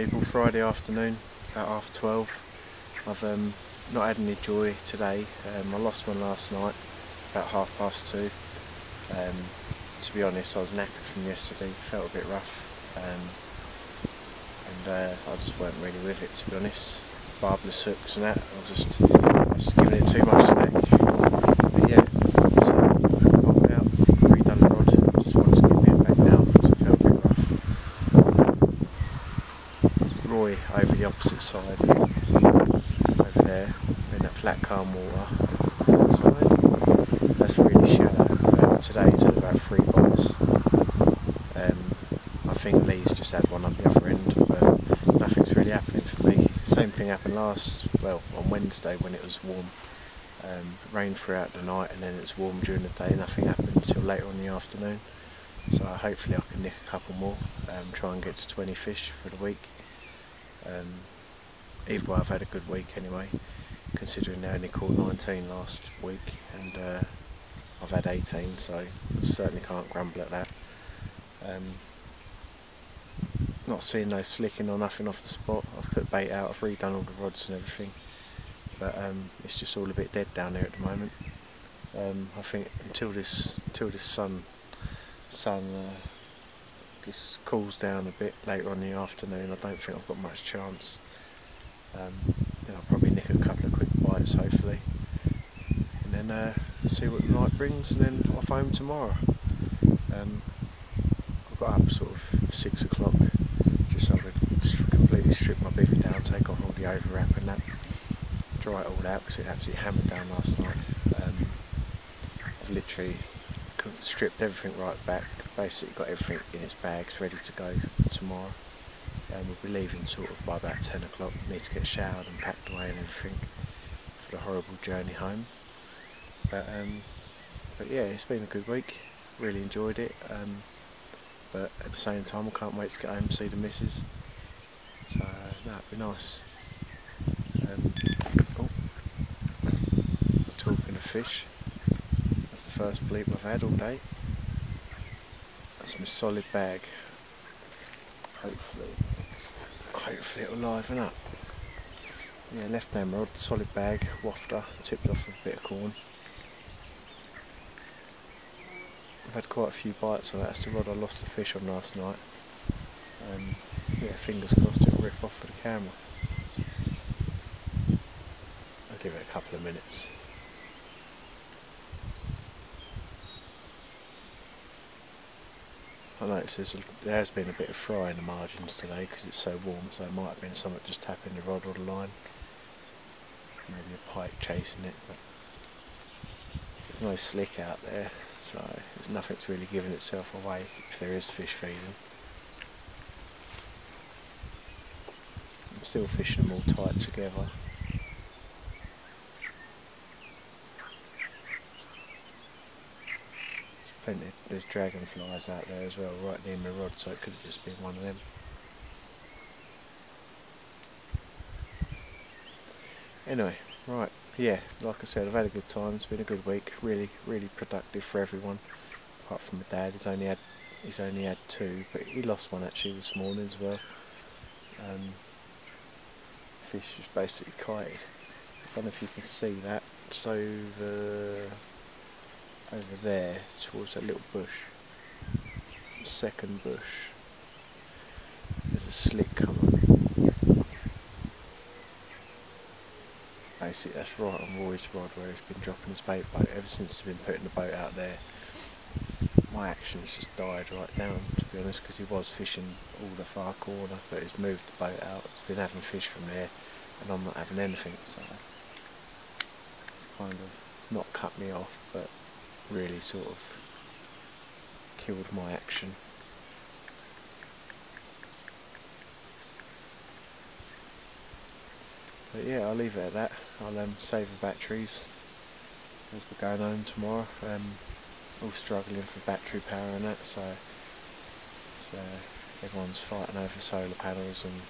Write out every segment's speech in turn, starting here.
people, Friday afternoon, about 12:30. I've not had any joy today. I lost one last night, about 2:30. To be honest, I was knackered from yesterday, felt a bit rough, and I just weren't really with it, to be honest. Barbless hooks and that, I was just giving it too much slack. But yeah, so popped out, redone the rod, just wanted to get me back down because I felt a bit rough. Roy over the opposite side, over there, in that flat calm water, that side. That's really shallow. Today it's had about 3 bites. I think Lee's just had one up the other end, but nothing's really happening for me. Same thing happened on Wednesday when it was warm. Rained throughout the night and then it's warm during the day. Nothing happened until later in the afternoon. So hopefully I can nick a couple more, try and get to 20 fish for the week. Either way, I've had a good week anyway, considering they only caught 19 last week and I've had 18, so I certainly can't grumble at that. Not seeing no slicking or nothing off the spot. I've put bait out, I've redone all the rods and everything, but it's just all a bit dead down there at the moment. I think until this sun just cools down a bit later on in the afternoon, I don't think I've got much chance. Then I'll probably nick a couple of quick bites hopefully, and then see what the night brings, and then off home tomorrow. I got up sort of 6 o'clock, just so I could completely strip my bivvy down, take off all the overwrap and that, dry it all out because it absolutely hammered down last night. I've literally stripped everything right back, basically got everything in its bags ready to go tomorrow. We'll be leaving sort of by about 10 o'clock, need to get showered and packed away and everything for the horrible journey home. But yeah, it's been a good week, really enjoyed it, but at the same time I can't wait to get home and see the missus, so that'd be nice. Talking of fish, that's the first bleep I've had all day. That's my solid bag. Hopefully it'll liven up. Yeah, left hand rod, solid bag, wafter, tipped off with a bit of corn. I've had quite a few bites on it. That's the rod I lost the fish on last night. Yeah, fingers crossed it'll rip off for the camera. I'll give it a couple of minutes. I noticed there has been a bit of fry in the margins today because it's so warm, so it might have been something just tapping the rod or the line. Maybe a pike chasing it, but there's no slick out there, so nothing's really giving itself away if there is fish feeding. I'm still fishing them all tight together. There's dragonflies out there as well, right near my rod, so it could have just been one of them. Anyway, right, yeah, like I said, I've had a good time. It's been a good week, really productive for everyone, apart from my dad. He's only had 2, but he lost one actually this morning as well. Fish was basically kited. I don't know if you can see that. It's over there towards that little bush, the second bush. There's a slick coming. Basically that's right on Roy's rod where he's been dropping his bait boat ever since he's been putting the boat out there. My action's just died right down, to be honest, because he was fishing all the far corner, but he's moved the boat out. He's been having fish from there and I'm not having anything, so it's kind of not cut me off, but really sort of killed my action. But yeah, I'll leave it at that. I'll save the batteries as we're going home tomorrow. All struggling for battery power and that, so everyone's fighting over solar panels and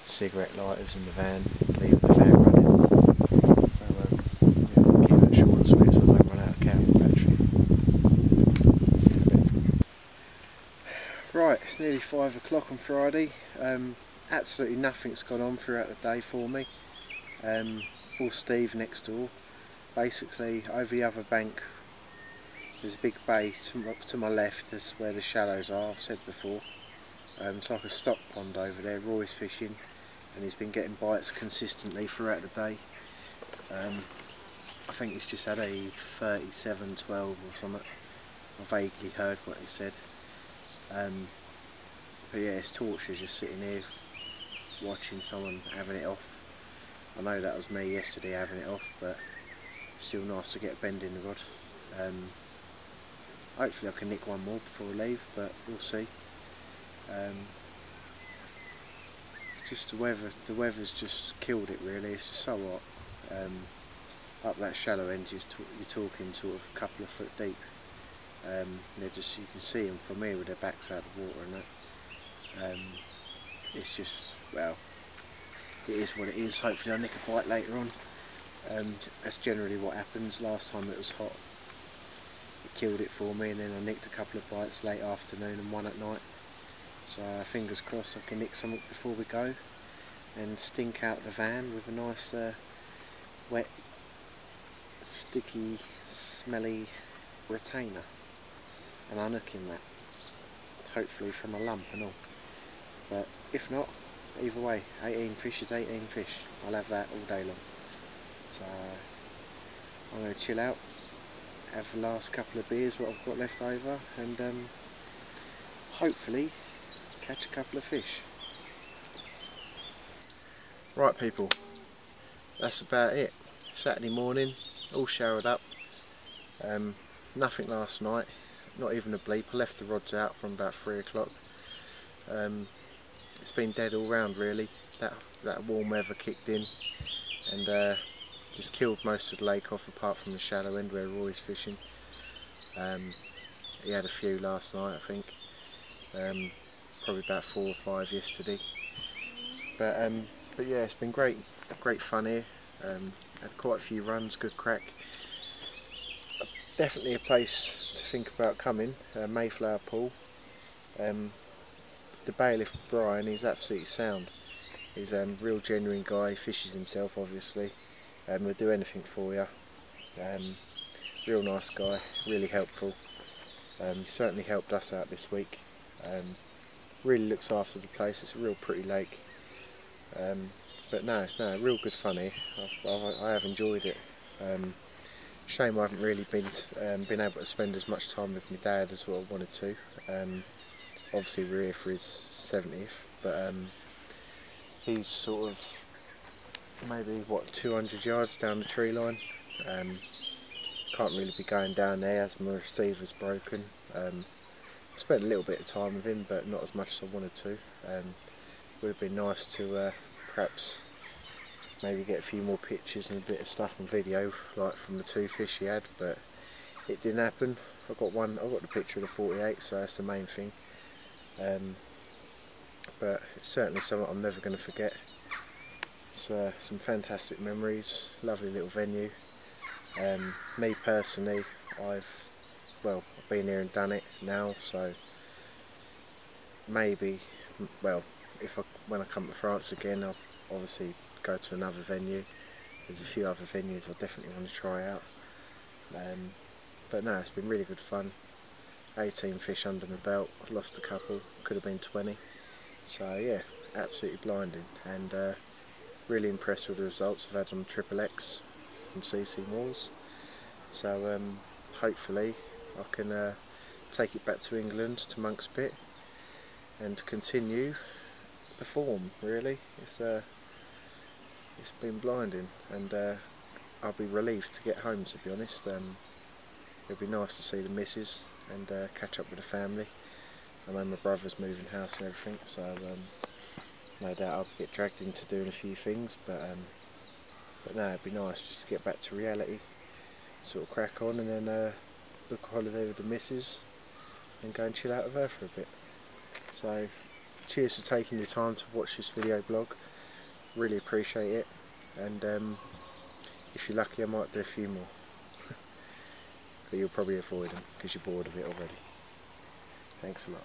cigarette lighters in the van, leaving the van running. So yeah, I'll keep that short and sweet so I don't run out of camera battery. See you in a bit. Right, it's nearly 5 o'clock on Friday. absolutely nothing's gone on throughout the day for me. Or Steve next door. Basically, over the other bank there's a big bay to my left. That's where the shallows are, I've said before. It's like a stock pond over there. Roy's fishing and he's been getting bites consistently throughout the day. I think he's just had a 37-12 or something. I vaguely heard what he said. But yeah, his torch is just sitting here watching someone having it off. I know that was me yesterday having it off, but still nice to get a bend in the rod. Hopefully I can nick one more before I leave, but we'll see. It's just the weather's just killed it really. It's just so hot. Up that shallow end you're talking sort of a couple of foot deep. They're just, you can see them from here with their backs out of the water and that. It's just, well, it is what it is. Hopefully I'll nick a bite later on. That's generally what happens. Last time it was hot, it killed it for me, and then I nicked a couple of bites late afternoon and one at night. So fingers crossed I can nick something before we go and stink out the van with a nice wet, sticky, smelly retainer and unhooking that, hopefully from a lump and all. But if not, either way, 18 fish is 18 fish. I'll have that all day long. So I'm going to chill out, have the last couple of beers what I've got left over, and hopefully catch a couple of fish. Right people, that's about it. Saturday morning, all showered up. Nothing last night, not even a bleep. I left the rods out from about 3 o'clock. It's been dead all round really. That warm weather kicked in and just killed most of the lake off, apart from the shallow end where Roy's fishing. He had a few last night I think, probably about 4 or 5 yesterday. But yeah, it's been great fun here. Had quite a few runs, good crack. Definitely a place to think about coming, Mayflower pool. The bailiff Brian, he's absolutely sound. He's a real genuine guy, he fishes himself obviously, will do anything for you. Real nice guy, really helpful. He certainly helped us out this week. Really looks after the place. It's a real pretty lake. But no, real good fun here. I have enjoyed it. Shame I haven't really been able to spend as much time with my dad as what I wanted to. Obviously we're here for his 70th, but he's sort of maybe what, 200 yards down the tree line. Can't really be going down there as my receiver's broken. Spent a little bit of time with him, but not as much as I wanted to. Would have been nice to perhaps maybe get a few more pictures and a bit of stuff on video, like from the 2 fish he had, but it didn't happen. I got the picture of the 48, so that's the main thing. But it's certainly something I'm never going to forget. It's some fantastic memories, lovely little venue. Me personally, I've been here and done it now, so maybe, well, when I come to France again, I'll obviously go to another venue. There's a few other venues I definitely want to try out. But no, it's been really good fun. 18 fish under my belt, I lost a couple, could have been 20. So yeah, absolutely blinding, and really impressed with the results I've had on XXX from CCMoore. So hopefully I can take it back to England, to Monk's Pit, and continue the form really. It's been blinding, and I'll be relieved to get home, to be honest. It'll be nice to see the missus and catch up with the family. I know my brother's moving house and everything, so no doubt I'll get dragged into doing a few things, but no, it'd be nice just to get back to reality, sort of crack on, and then book a holiday with the missus and go and chill out with her for a bit. So cheers for taking the time to watch this video blog, really appreciate it, and if you're lucky I might do a few more. But you'll probably avoid them because you're bored of it already. Thanks a lot.